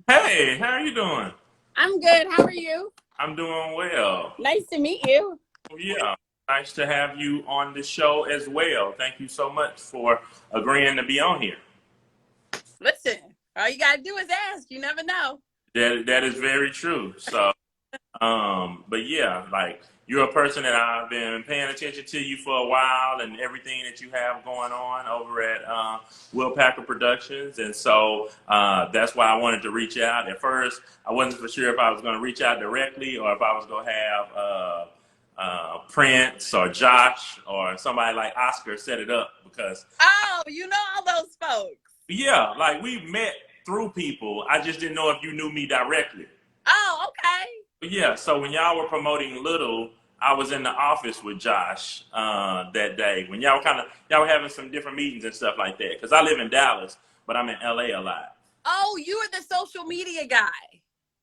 Hey, how are you doing? I'm good. How are you? I'm doing well. Nice to meet you. Yeah, nice to have you on the show as well. Thank you so much for agreeing to be on here. Listen, all you gotta do is ask. You never know. That is very true. But yeah, like you're a person that I've been paying attention to you for a while and everything that you have going on over at Will Packer Productions, and that's why I wanted to reach out. At first, I wasn't for sure if I was going to reach out directly or if I was going to have Prince or Josh or somebody like Oscar set it up because Oh, you know all those folks. yeah, like we met through people. I just didn't know if you knew me directly. Oh, okay. Yeah, so when y'all were promoting Little, I was in the office with Josh that day when y'all were having some different meetings and stuff like that. Because I live in Dallas, but I'm in LA a lot. Oh, you were the social media guy.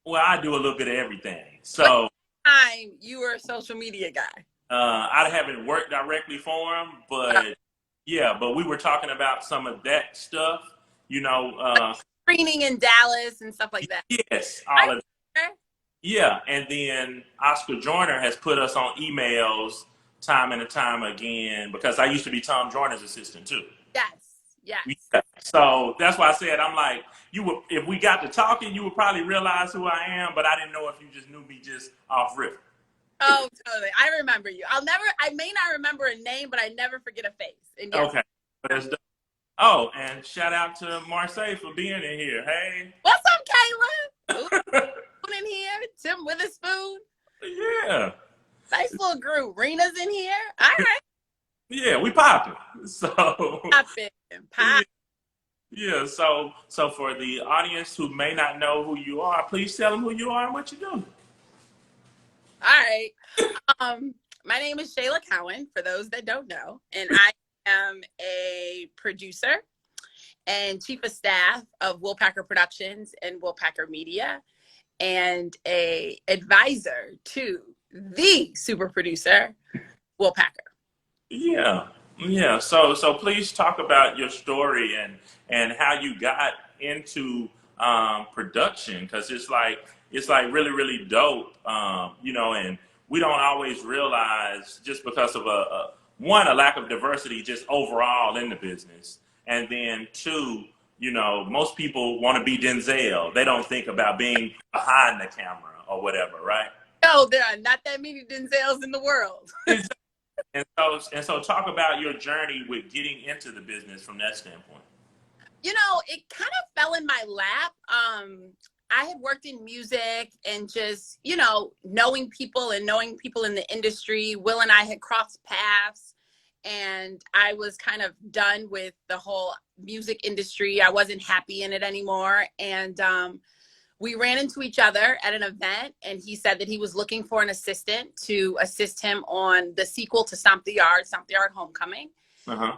Well, I do a little bit of everything. But So time you were a social media guy. I haven't worked directly for him, Uh, but yeah, but we were talking about some of that stuff. You know, Screening in Dallas and stuff like that. yes, I all of remember. yeah, and then Oscar Joyner has put us on emails time and time again because I used to be Tom Joyner's assistant too. Yes, yes. Yeah. So that's why I said I'm like you would if we got to talking, you would probably realize who I am, but I didn't know if you just knew me just off rip. Oh, totally. I remember you. I may not remember a name, but I never forget a face. And yes. Okay. Oh, and shout out to Marseille for being in here. Hey. What's up, Kayla? Ooh, in here. Tim Witherspoon. Yeah. Nice little group. Rena's in here. All right. Yeah, we popping. So Poppin'. Pop. yeah, so for the audience who may not know who you are, please tell them who you are and what you do. All right. My name is Shayla Cowan, for those that don't know, and I am a producer and chief of staff of Will Packer Productions and Will Packer Media, and a advisor to the super producer, Will Packer. Yeah, yeah. So please talk about your story and how you got into production because it's like really dope. And we don't always realize just because of a lack of diversity just overall in the business, and then two. Most people want to be Denzel. They don't think about being behind the camera or whatever, right? No, there are not that many Denzels in the world. And so talk about your journey with getting into the business from that standpoint. It kind of fell in my lap. I had worked in music and just, knowing people and knowing people in the industry. Will and I had crossed paths, and I was kind of done with the whole music industry. I wasn't happy in it anymore. And we ran into each other at an event, and he said that he was looking for an assistant to assist him on the sequel to Stomp the Yard Homecoming. Uh-huh.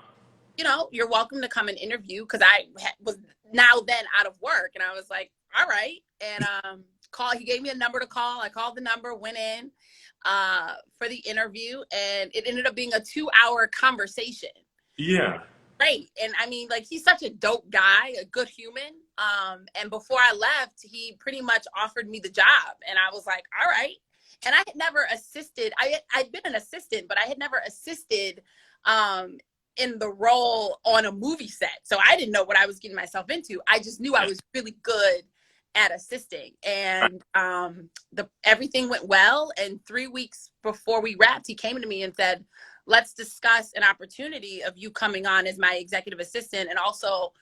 You're welcome to come and interview, because I was now then out of work, and I was like, all right. And he gave me a number to call. I called the number, went in for the interview, and it ended up being a 2-hour conversation. Yeah. Great. And I mean, like, he's such a dope guy, a good human. And before I left, he pretty much offered me the job, and I was like, all right. And I had never assisted. I'd been an assistant, but I had never assisted in the role on a movie set. So I didn't know what I was getting myself into. I just knew I was really good at assisting, and everything went well. And 3 weeks before we wrapped, he came to me and said, let's discuss an opportunity of you coming on as my executive assistant and also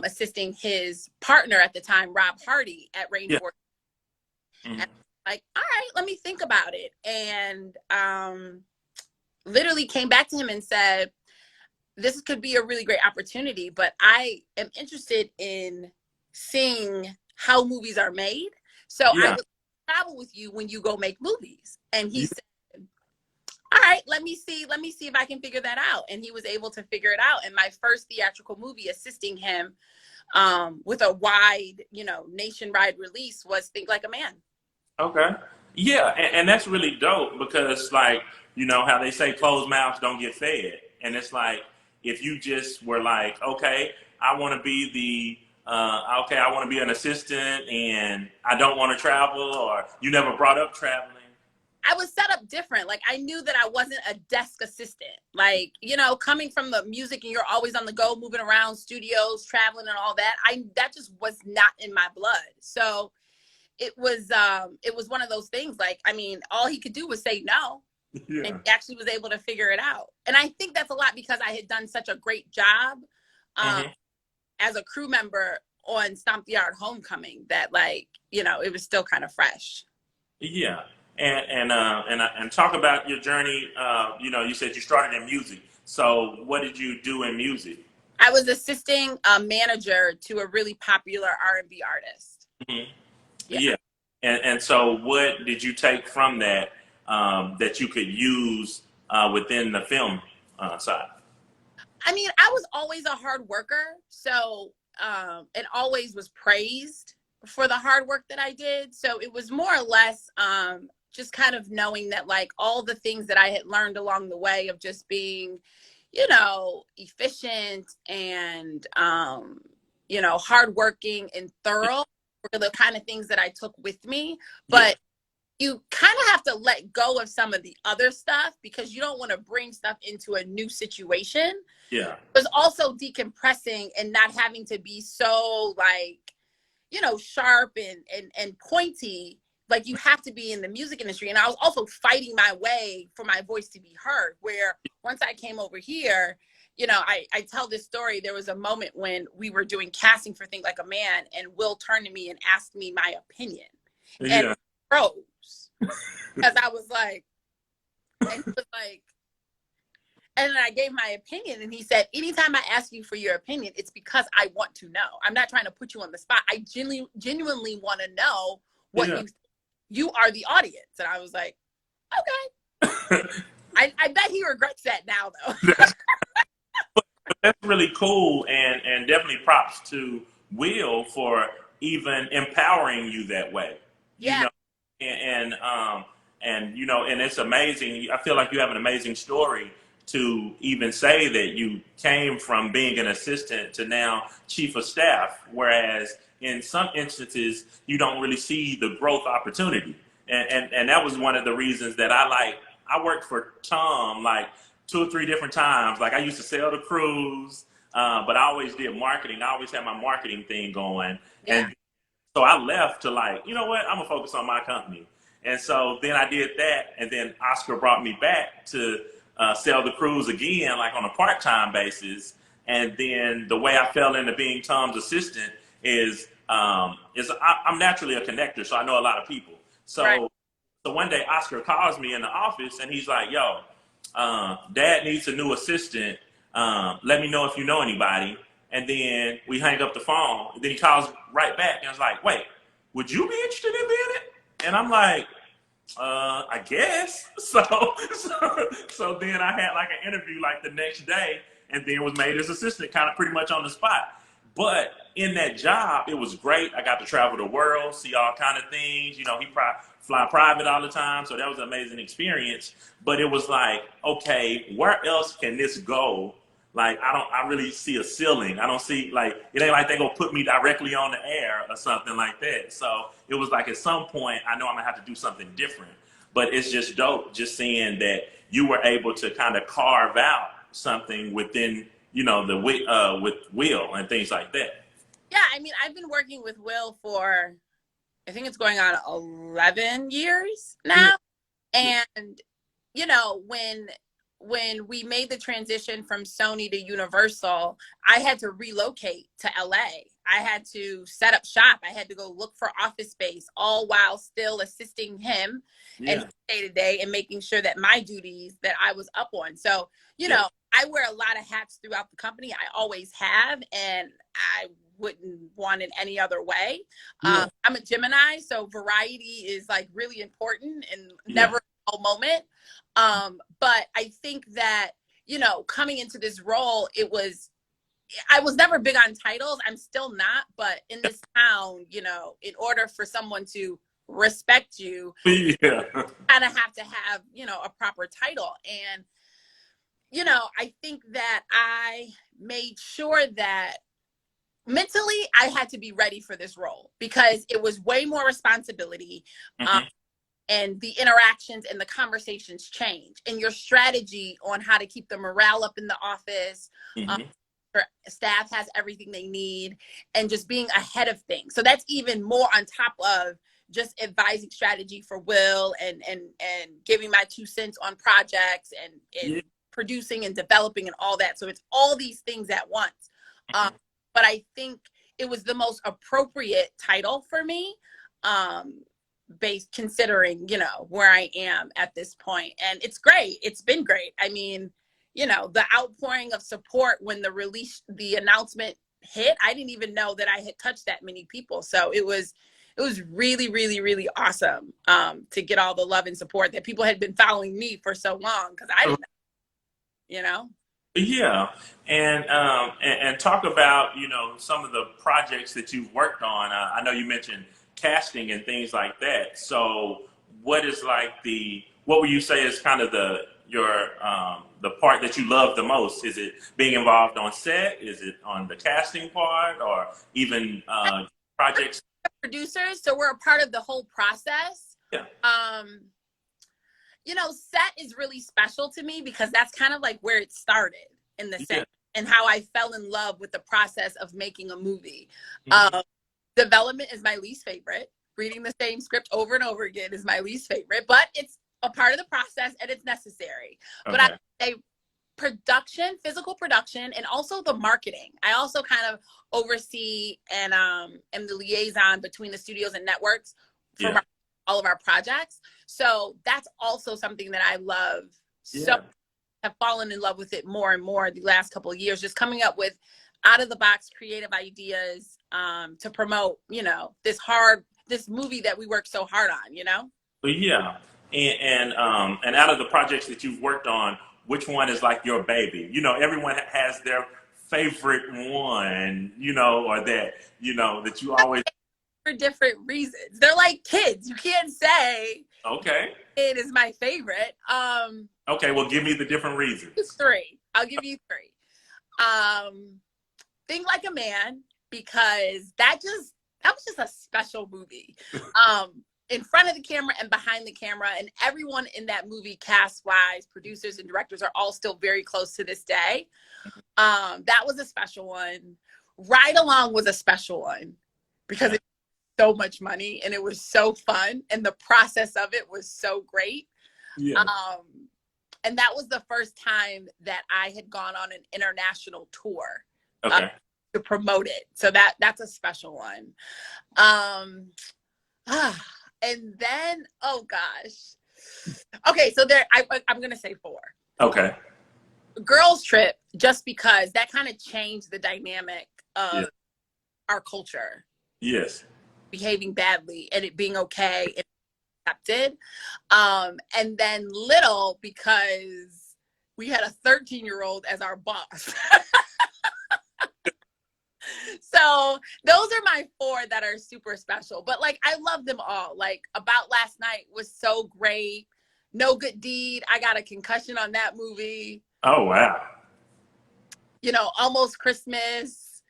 assisting his partner at the time, Rob Hardy, at Rainforest. Yeah. Mm-hmm. And like, all right, let me think about it. And literally came back to him and said, this could be a really great opportunity, but I am interested in seeing how movies are made. So yeah. I would travel with you when you go make movies. And he said, all right, let me see if I can figure that out. And he was able to figure it out. And my first theatrical movie, assisting him with a wide, nationwide release, was Think Like a Man. Okay. Yeah, and that's really dope because, like, how they say closed mouths don't get fed. And it's like, if you just were like, okay, I want to be okay, I want to be an assistant and I don't want to travel, or you never brought up traveling? I was set up different. Like I knew that I wasn't a desk assistant. Like, you know, coming from the music and you're always on the go, moving around studios, traveling and all that. That just was not in my blood. So it was one of those things. Like, I mean, all he could do was say no. Yeah. And he actually was able to figure it out. And I think that's a lot because I had done such a great job as a crew member on Stomp the Yard Homecoming that, like, you know, it was still kind of fresh. Yeah. And talk about your journey. You know, you said you started in music. So what did you do in music? I was assisting a manager to a really popular R&B artist. Mm-hmm. Yeah. Yeah. And so what did you take from that that you could use within the film side? I mean, I was always a hard worker. So it always was praised for the hard work that I did. So it was more or less just kind of knowing that, like, all the things that I had learned along the way of just being, you know, efficient and, you know, hardworking and thorough were the kind of things that I took with me. But you kind of have to let go of some of the other stuff because you don't want to bring stuff into a new situation. Yeah. It was also decompressing and not having to be so, like, you know, sharp and pointy like you have to be in the music industry. And I was also fighting my way for my voice to be heard, where once I came over here, you know, I tell this story. There was a moment when we were doing casting for Think Like a Man, and Will turned to me and asked me my opinion. And I froze because I was like, and he was like, and then I gave my opinion, and he said, anytime I ask you for your opinion, it's because I want to know. I'm not trying to put you on the spot. I genuinely want to know what you are the audience. And I was like, okay. I bet he regrets that now, though. That's really cool, and definitely props to Will for even empowering you that way. You know, and you know, and it's amazing. I feel like you have an amazing story to even say that you came from being an assistant to now chief of staff, whereas in some instances you don't really see the growth opportunity. And that was one of the reasons that I worked for Tom like 2 or 3 different times. Like I used to sell the cruise, but I always did marketing. I always had my marketing thing going. And so I left to like, you know what, I'm gonna focus on my company. And so then I did that, and then Oscar brought me back to sell the cruise again, like on a part-time basis. And then the way I fell into being Tom's assistant is I'm naturally a connector, so I know a lot of people. So so one day Oscar calls me in the office, and he's like, "Yo, Dad needs a new assistant. Let me know if you know anybody." And then we hang up the phone. And then he calls right back and was like, "Wait, would you be interested in being it?" And I'm like, I guess. So then I had like an interview like the next day, and then was made his assistant, kind of pretty much on the spot. But in that job, it was great. I got to travel the world, see all kind of things. You know, he fly private all the time, so that was an amazing experience. But it was like, okay, where else can this go? Like I really see a ceiling. I don't see, like, it ain't like they gonna put me directly on the air or something like that. So it was like at some point I know I'm gonna have to do something different. But it's just dope just seeing that you were able to kind of carve out something within, you know, the with Will and things like that. Yeah, I mean, I've been working with Will for, I think it's going on 11 years now. And, you know, when we made the transition from Sony to Universal, I had to relocate to LA. I had to set up shop. I had to go look for office space, all while still assisting him and day to day and making sure that my duties that I was up on. So, you know, I wear a lot of hats throughout the company. I always have, and I wouldn't want it any other way. I'm a Gemini, so variety is like really important and never a moment. But I think that, you know, coming into this role, I was never big on titles. I'm still not, but in this town, you know, in order for someone to respect you, kind of have to have, you know, a proper title. And, you know, I think that I made sure that mentally, I had to be ready for this role because it was way more responsibility. Mm-hmm. And the interactions and the conversations change, and your strategy on how to keep the morale up in the office, Mm-hmm. staff has everything they need, and just being ahead of things. So that's even more on top of just advising strategy for Will and giving my 2 cents on projects and Yeah. producing and developing and all that. So it's all these things at once. But I think it was the most appropriate title for me, based considering, you know, where I am at this point. And it's great. It's been great. I mean, you know, the outpouring of support when the announcement hit, I didn't even know that I had touched that many people. So it was really, really, really awesome to get all the love and support that people had been following me for so long, because I didn't know, you know. Yeah, and talk about, you know, some of the projects that you've worked on. I know you mentioned casting and things like that. So, what is like what would you say is kind of the part that you love the most? Is it being involved on set? Is it on the casting part, or even projects? Producers, so we're a part of the whole process. Yeah. You know, set is really special to me because that's kind of like where it started in the sense, Yeah. and how I fell in love with the process of making a movie. Mm-hmm. Development is my least favorite. Reading the same script over and over again is my least favorite, but it's a part of the process and it's necessary. Okay. But I say production, physical production, and also the marketing. I also kind of oversee and am the liaison between the studios and networks for all of our projects. So that's also something that I love. So have fallen in love with it more and more the last couple of years, just coming up with out of the box creative ideas to promote, you know, this movie that we work so hard on, you know? Yeah. And out of the projects that you've worked on, which one is like your baby? You know, everyone has their favorite one, you know, or that, you know, that you always. For different reasons. They're like kids. You can't say. Okay. It is my favorite. Okay, well, give me the different reasons. Three. I'll give you three. Think Like a Man, because that was just a special movie. In front of the camera and behind the camera, and everyone in that movie, cast wise, producers and directors, are all still very close to this day. That was a special one. Ride Along was a special one because it's so much money and it was so fun, and the process of it was so great. Yeah. And that was the first time that I had gone on an international tour to promote it. So that's a special one. And then, oh gosh. Okay, so I'm going to say 4. Okay. Girls Trip, just because that kind of changed the dynamic of our culture. Yes. Behaving badly and it being okay and accepted. And then Little, because we had a 13-year-old as our boss. So those are my 4 that are super special. But like, I love them all. Like, About Last Night was so great. No Good Deed, I got a concussion on that movie. Oh, wow. You know, Almost Christmas,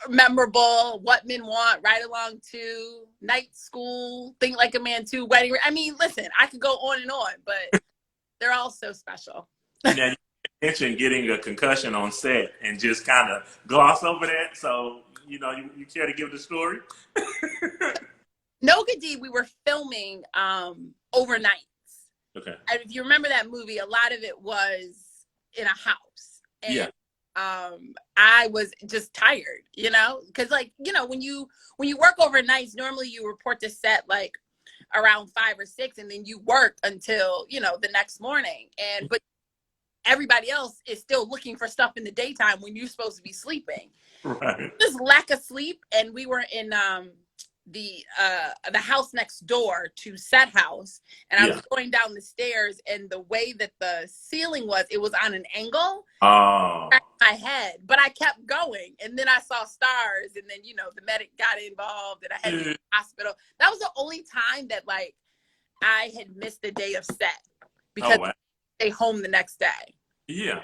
memorable. What Men Want, Ride Along 2, Night School, Think Like a Man 2, Wedding. I mean, listen, I could go on and on, but they're all so special. Now, you mentioned getting a concussion on set and just kind of gloss over that. So, you know, you care to give the story? No Good Deed, we were filming overnight. Okay. And if you remember that movie, a lot of it was in a house. And I was just tired, you know, because like, you know, when you work overnights, normally you report to set like around 5 or 6, and then you work until, you know, the next morning. But everybody else is still looking for stuff in the daytime when you're supposed to be sleeping. Right. Just lack of sleep. And we were in the house next door to Set House, and I was going down the stairs, and the way that the ceiling was, it was on an angle. My head, but I kept going, and then I saw stars, and then, you know, the medic got involved, and I had to go to the hospital. That was the only time that like I had missed a day of set because I stayed home the next day. Yeah,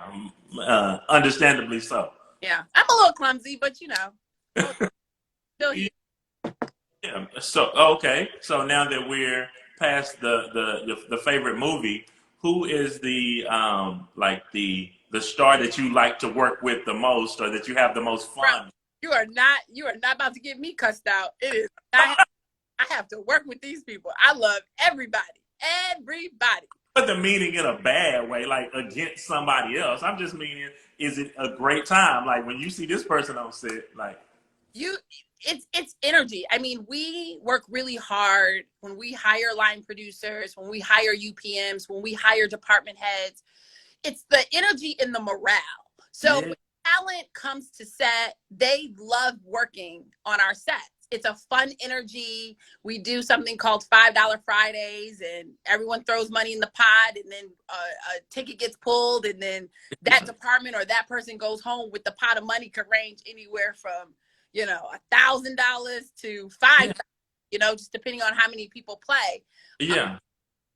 understandably so. Yeah, I'm a little clumsy, but you know, still here. Yeah. So okay. So now that we're past the favorite movie, who is the like the star that you like to work with the most, or that you have the most Bro, fun? you are not about to get me cussed out. It is. I have to work with these people. I love everybody. Everybody. But the meaning in a bad way, like against somebody else. I'm just meaning, is it a great time? Like when you see this person on set, like You it's energy. I mean, we work really hard when we hire line producers, when we hire UPMs, when we hire department heads. It's the energy and the morale. So yeah, when talent comes to set, they love working on our sets. It's a fun energy. We do something called $5 Fridays, and everyone throws money in the pot, and then a ticket gets pulled, and then that department or that person goes home with the pot of money. Could range anywhere from $1,000 to yeah, $5, just depending on how many people play. yeah,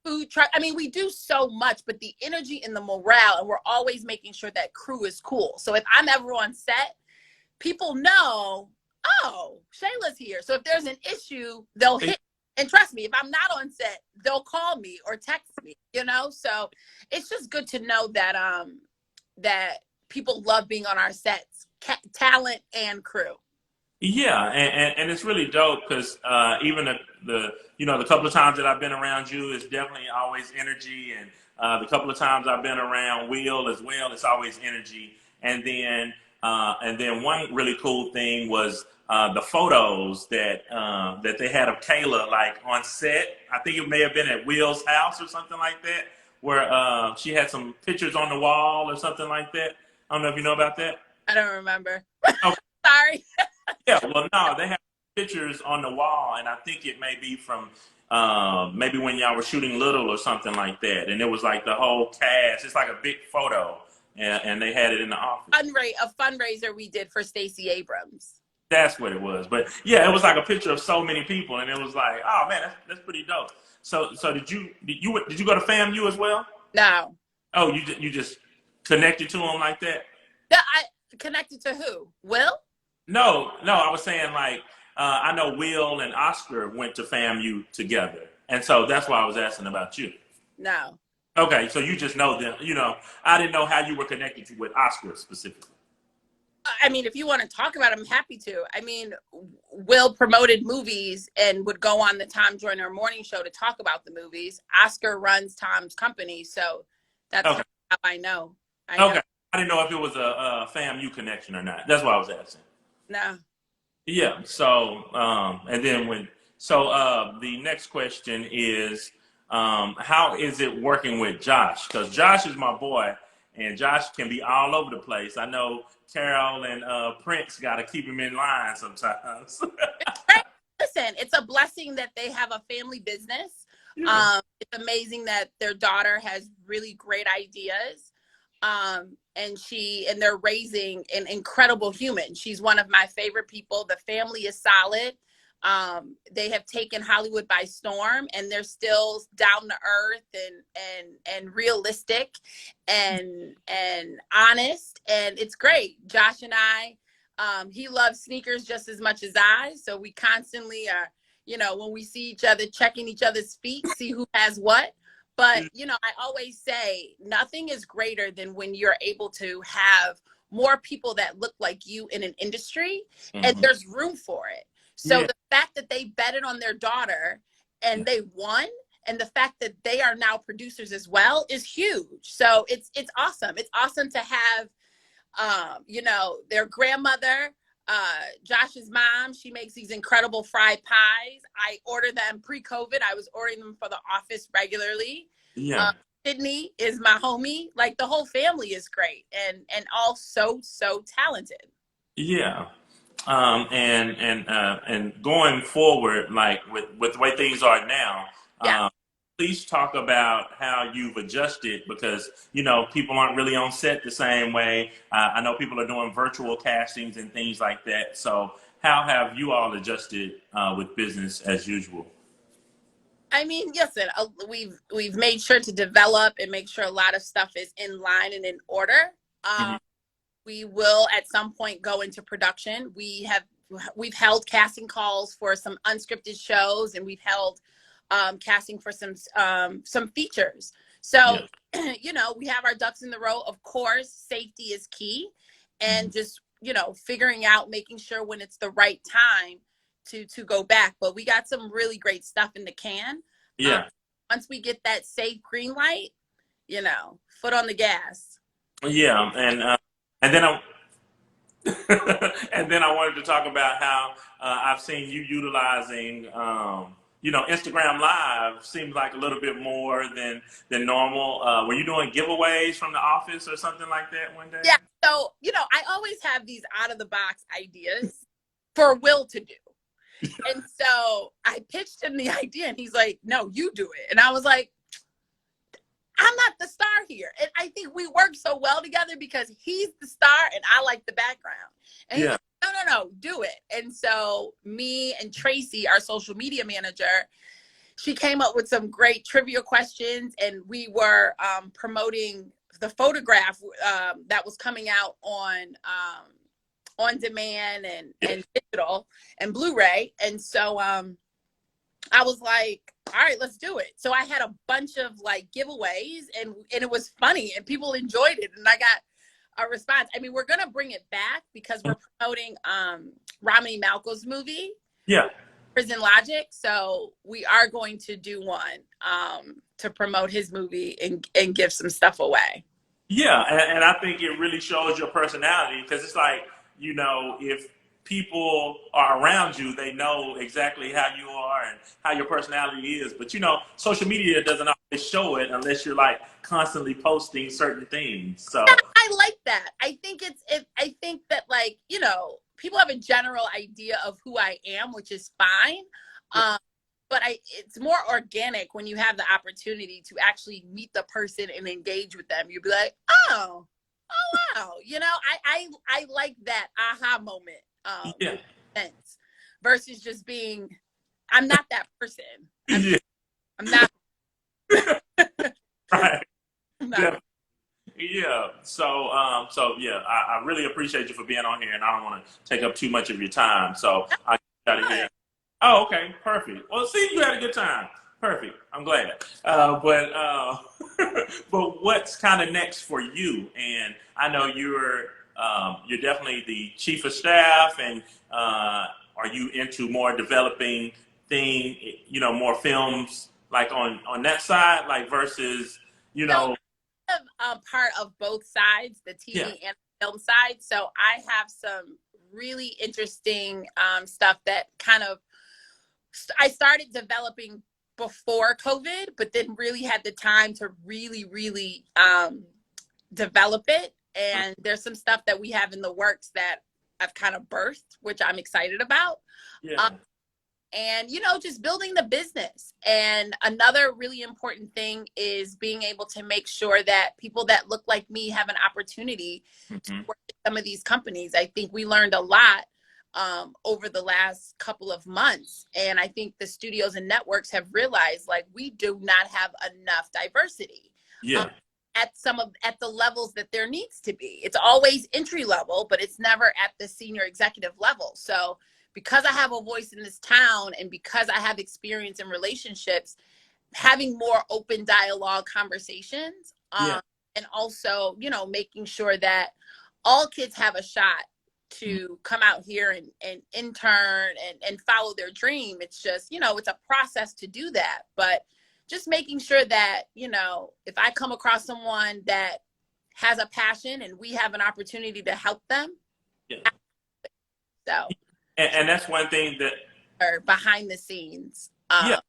Food truck. I mean, we do so much, but the energy and the morale, and we're always making sure that crew is cool. So if I'm ever on set, people know, oh, Shayla's here. So if there's an issue, they'll hit. And trust me, if I'm not on set, they'll call me or text me. So it's just good to know that that people love being on our sets, talent and crew. yeah, and it's really dope because even the couple of times that I've been around you, it's definitely always energy, and the couple of times I've been around Will as well, it's always energy. And then one really cool thing was the photos that they had of Kayla like on set. I think it may have been at Will's house or something like that, where she had some pictures on the wall or something like that. I don't know if you know about that. I don't remember. Okay. Sorry. Yeah, well, no, they have pictures on the wall, and I think it may be from maybe when y'all were shooting Little or something like that. And it was like the whole cast. It's like a big photo, and they had it in the office. A fundraiser we did for Stacey Abrams. That's what it was. But yeah, it was like a picture of so many people, and it was like, oh man, that's pretty dope. So did you go to FAMU as well? No. Oh, you just connected to them like that? I connected to who? Will? No, I was saying like I know Will and Oscar went to FAMU together, and so that's why I was asking about you. No. Okay, so you just know them. I didn't know how you were connected with Oscar specifically. I mean, if you want to talk about it, I'm happy to. I mean, Will promoted movies and would go on the Tom Joyner morning show to talk about the movies. Oscar runs Tom's company, so that's Okay. how I know. Okay, I didn't know if it was a FAMU connection or not. That's why I was asking. No. Yeah. So, and then the next question is, how is it working with Josh? Because Josh is my boy, and Josh can be all over the place. I know Carol and Prince got to keep him in line sometimes. Listen, it's a blessing that they have a family business. Yeah. It's amazing that their daughter has really great ideas. And they're raising an incredible human. She's one of my favorite people. The family is solid. They have taken Hollywood by storm, and they're still down to earth and realistic and honest. And it's great. Josh and I, he loves sneakers just as much as I. So we constantly are, when we see each other, checking each other's feet, see who has what. But, I always say nothing is greater than when you're able to have more people that look like you in an industry, and there's room for it. So the fact that they betted on their daughter and they won, and the fact that they are now producers as well is huge. So it's awesome. It's awesome to have, their grandmother, Josh's mom, she makes these incredible fried pies. I order them pre-COVID. I was ordering them for the office regularly. Yeah. Sydney is my homie. Like, the whole family is great and all so talented. Yeah. And going forward, like with the way things are now, Yeah. please talk about how you've adjusted, because people aren't really on set the same way. I know people are doing virtual castings and things like that. So how have you all adjusted with business as usual? I mean, listen, we've made sure to develop and make sure a lot of stuff is in line and in order. Mhm. We will at some point go into production. We've held casting calls for some unscripted shows, and we've held casting for some features. So, Yeah. you know, we have our ducks in the row. Of course, safety is key, and just, you know, figuring out, making sure when it's the right time to go back. But we got some really great stuff in the can. Yeah. Once we get that safe green light, you know, foot on the gas. Yeah. And then I and then I wanted to talk about how I've seen you utilizing, Instagram Live seems like a little bit more than normal. Were you doing giveaways from the office or something like that one day? Yeah. So, you know, I always have these out of the box ideas for Will to do. And so I pitched him the idea, and he's like, no, you do it. And I was like, I'm not the star here. And I think we work so well together because he's the star and I like the background. And he's Yeah. like, no, do it. And so me and Tracy, our social media manager, she came up with some great trivia questions, and we were promoting the photograph that was coming out on demand and digital and Blu-ray. And so I was like, all right, let's do it. So I had a bunch of like giveaways, and it was funny, and people enjoyed it, and I got a response. I mean, we're gonna bring it back because we're promoting Rami Malco's movie, Yeah. Prison Logic. So we are going to do one to promote his movie and give some stuff away. Yeah, and I think it really shows your personality because it's like, if people are around you, they know exactly how you are and how your personality is. But, social media doesn't always show it unless you're like constantly posting certain things. So Yeah, I like that. I think I think that, like, people have a general idea of who I am, which is fine. But it's more organic when you have the opportunity to actually meet the person and engage with them. You'd be like, oh wow, I like that aha moment. yeah, Sense versus just being, I'm not that person. yeah, I'm not. right, I'm not. yeah. Yeah. So yeah, I really appreciate you for being on here, and I don't want to take up too much of your time. So I got to hear. Oh, okay, perfect. Well, see, you had a good time. Perfect. I'm glad. But what's kind of next for you? And I know you're definitely the chief of staff, and are you into more developing more films like on that side, like versus So I'm part of both sides, the TV yeah, and the film side. So I have some really interesting stuff that I started developing before COVID, but then really had the time to really, really develop it. And there's some stuff that we have in the works that I've kind of birthed, which I'm excited about. yeah, And, just building the business. And another really important thing is being able to make sure that people that look like me have an opportunity to work at some of these companies. I think we learned a lot over the last couple of months. And I think the studios and networks have realized, like, we do not have enough diversity yeah, at the levels that there needs to be. It's always entry level, but it's never at the senior executive level. So because I have a voice in this town, and because I have experience in relationships, having more open dialogue conversations, and also, making sure that all kids have a shot to come out here and intern and follow their dream. It's just, it's a process to do that. But just making sure that, if I come across someone that has a passion and we have an opportunity to help them. yeah. So. And that's one thing that Or behind the scenes. yeah,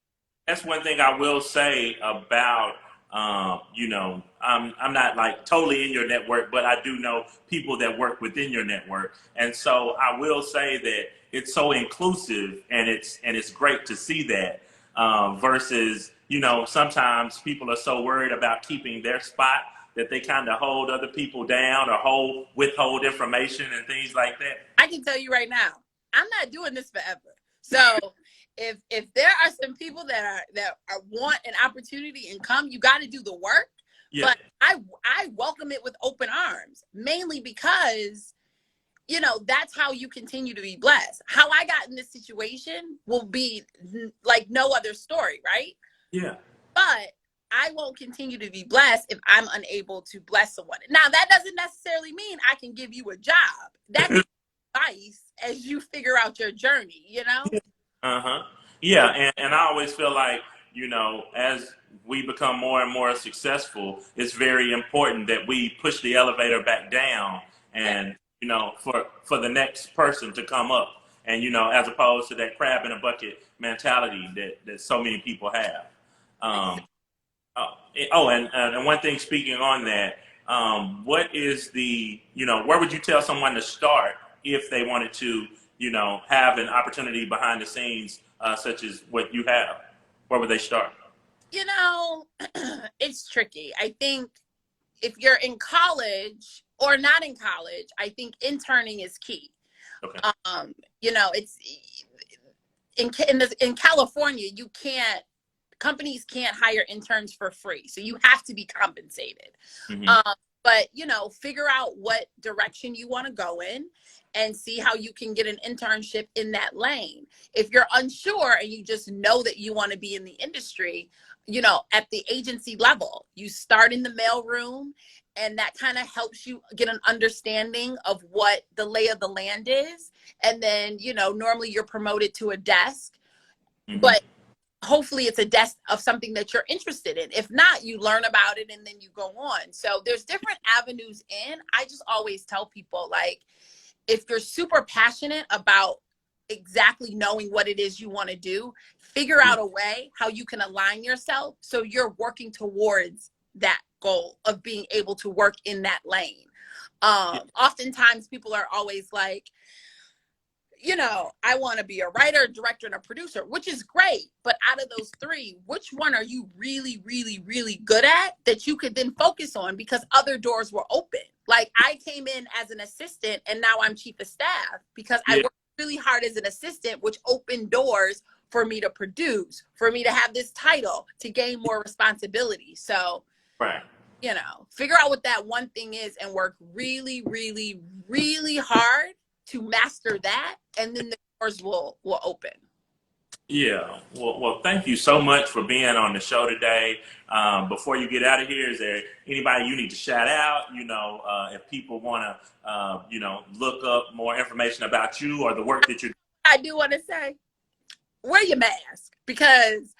that's one thing I will say about I'm not like totally in your network, but I do know people that work within your network, and so I will say that it's so inclusive, and it's great to see that versus sometimes people are so worried about keeping their spot that they kind of hold other people down or withhold information and things like that. I can tell you right now, I'm not doing this forever. So if there are some people that want an opportunity and come, you got to do the work. Yeah. But I welcome it with open arms, mainly because, you know, that's how you continue to be blessed. How I got in this situation will be like no other story, right? Yeah. But I won't continue to be blessed if I'm unable to bless someone. Now, that doesn't necessarily mean I can give you a job. That's advice as you figure out your journey, you know? Uh-huh. Yeah, and I always feel like, as we become more and more successful, it's very important that we push the elevator back down Yeah. and, for the next person to come up. And, as opposed to that crab in a bucket mentality that so many people have. Um, and one thing, speaking on that, what is where would you tell someone to start if they wanted to, have an opportunity behind the scenes, such as what you have? Where would they start? You know, it's tricky. I think if you're in college or not in college, I think interning is key. Okay. It's in California, companies can't hire interns for free, so you have to be compensated. Mm-hmm. But figure out what direction you want to go in and see how you can get an internship in that lane. If you're unsure and you just know that you want to be in the industry, at the agency level, you start in the mailroom, and that kind of helps you get an understanding of what the lay of the land is. And then, normally you're promoted to a desk, Mm-hmm. but hopefully it's a desk of something that you're interested in. If not, you learn about it and then you go on. So there's different avenues in. I just always tell people, like, if you're super passionate about exactly knowing what it is you want to do, figure out a way how you can align yourself so you're working towards that goal of being able to work in that lane. Oftentimes people are always like, I want to be a writer, director, and a producer, which is great. But out of those three, which one are you really, really, really good at that you could then focus on, because other doors were open? Like, I came in as an assistant and now I'm chief of staff because I worked really hard as an assistant, which opened doors for me to produce, for me to have this title, to gain more responsibility. So, Right. Figure out what that one thing is and work really, really, really hard to master that, and then the doors will open. Yeah. Well, thank you so much for being on the show today. Before you get out of here, is there anybody you need to shout out? If people want to, look up more information about you or the work that you're doing. I do want to say, wear your mask, because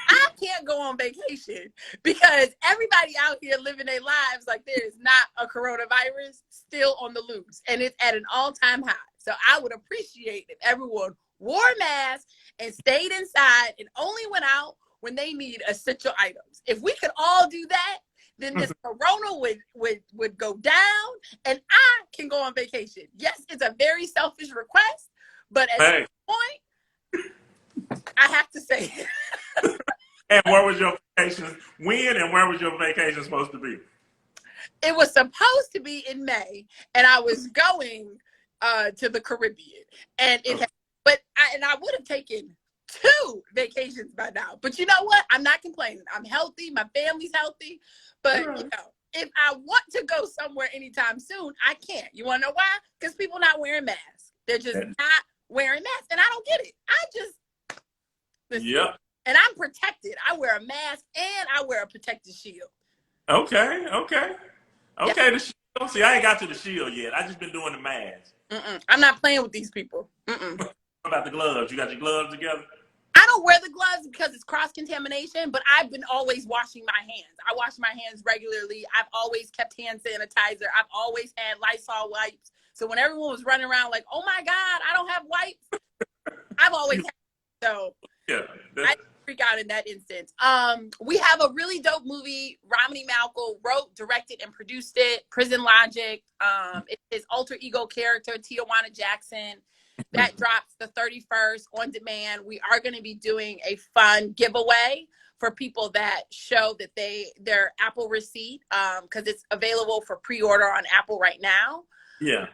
I can't go on vacation because everybody out here living their lives like there is not a coronavirus still on the loose, and it's at an all-time high. So I would appreciate if everyone wore a mask and stayed inside and only went out when they need essential items. If we could all do that, then this corona would go down and I can go on vacation. Yes, it's a very selfish request, but at some point, I have to say it. And where was your vacation? When and where was your vacation supposed to be? It was supposed to be in May, and I was going to the Caribbean, and I would have taken 2 vacations by now. But you know what? I'm not complaining. I'm healthy. My family's healthy. But if I want to go somewhere anytime soon, I can't. You want to know why? Because people not wearing masks. They're just not wearing masks, and I don't get it. Listen, and I'm protected. I wear a mask and I wear a protective shield. Okay. Yep. The shield. See, I ain't got to the shield yet. I just been doing the mask. I'm not playing with these people. What about the gloves? You got your gloves together? I don't wear the gloves because it's cross-contamination, but I've been always washing my hands. I wash my hands regularly. I've always kept hand sanitizer. I've always had Lysol wipes. So when everyone was running around like, oh my God, I don't have wipes, I've always had. So I freak out in that instance. We have a really dope movie. Romney Malco wrote, directed, and produced it. Prison Logic. It's his alter ego character, Tijuana Jackson. That drops the 31st on demand. We are going to be doing a fun giveaway for people that show that their Apple receipt, because it's available for pre-order on Apple right now. Yeah.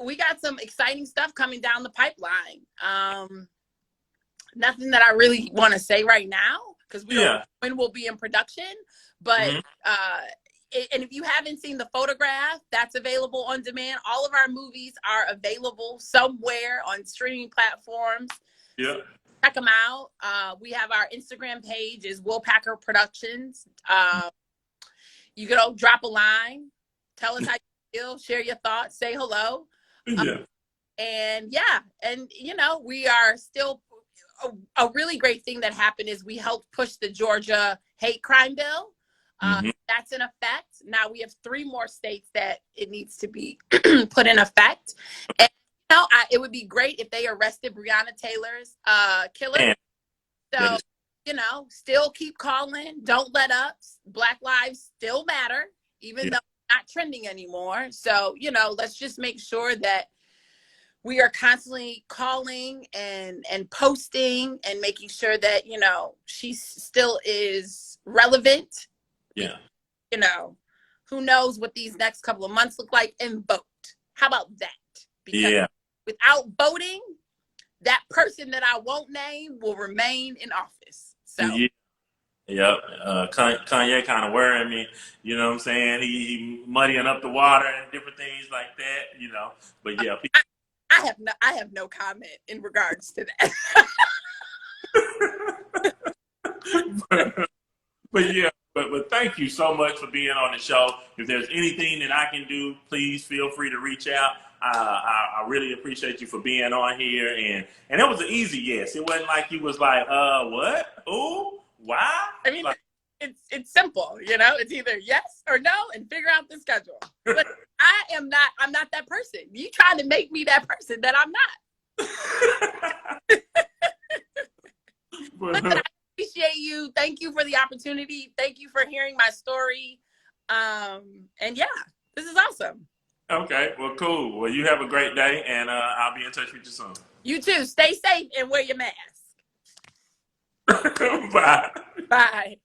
We got some exciting stuff coming down the pipeline. Nothing that I really want to say right now because we don't know when we'll be in production. But and if you haven't seen the photograph, that's available on demand. All of our movies are available somewhere on streaming platforms. Yeah. Check them out. We have our Instagram page is Will Packer Productions. You can drop a line, tell us how you feel, share your thoughts, say hello. Yeah. And yeah, and we are still a really great thing that happened is we helped push the Georgia hate crime bill. That's in effect. Now we have 3 more states that it needs to be put in effect. And it would be great if they arrested Breonna Taylor's killer. So, still keep calling. Don't let up. Black lives still matter, even though it's not trending anymore. So, let's just make sure that we are constantly calling and posting and making sure that, she still is relevant. Yeah. Who knows what these next couple of months look like, and vote. How about that? Because without voting, that person that I won't name will remain in office. So. Yep. Kanye kind of worrying me. You know what I'm saying? He muddying up the water and different things like that. But yeah. I have no comment in regards to that. But yeah. But thank you so much for being on the show. If there's anything that I can do, please feel free to reach out. I really appreciate you for being on here, and it was an easy yes. It wasn't like you was like, what? Who? Why? I mean, it's simple, It's either yes or no, and figure out the schedule. But I'm not that person. You trying to make me that person that I'm not. But I appreciate you. Thank you for the opportunity. Thank you for hearing my story. And yeah, this is awesome. Okay, well, cool. Well, you have a great day, and I'll be in touch with you soon. You too. Stay safe and wear your mask. Bye. Bye.